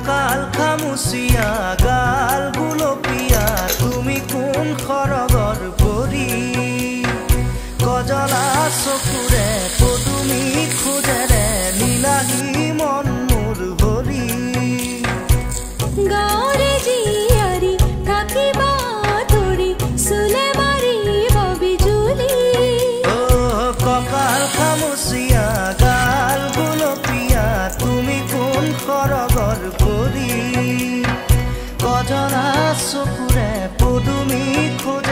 কঁকাল খামুচিয়া গাল গুলপীয়া তুমি কোন খৰগৰ পৰি কজলা চকুৰে পদুমি খোজেৰে নীলাহী মন মোৰ ভৰি গাঁৱৰে জীয়াৰী থাকিবা ধৰি চুলে মাৰিব বিজুলি কঁকাল খামুচিয়া গাল গুলপীয়া তুমি কোন খৰগৰ পৰি কজলা চকুৰে পদুমি খোজ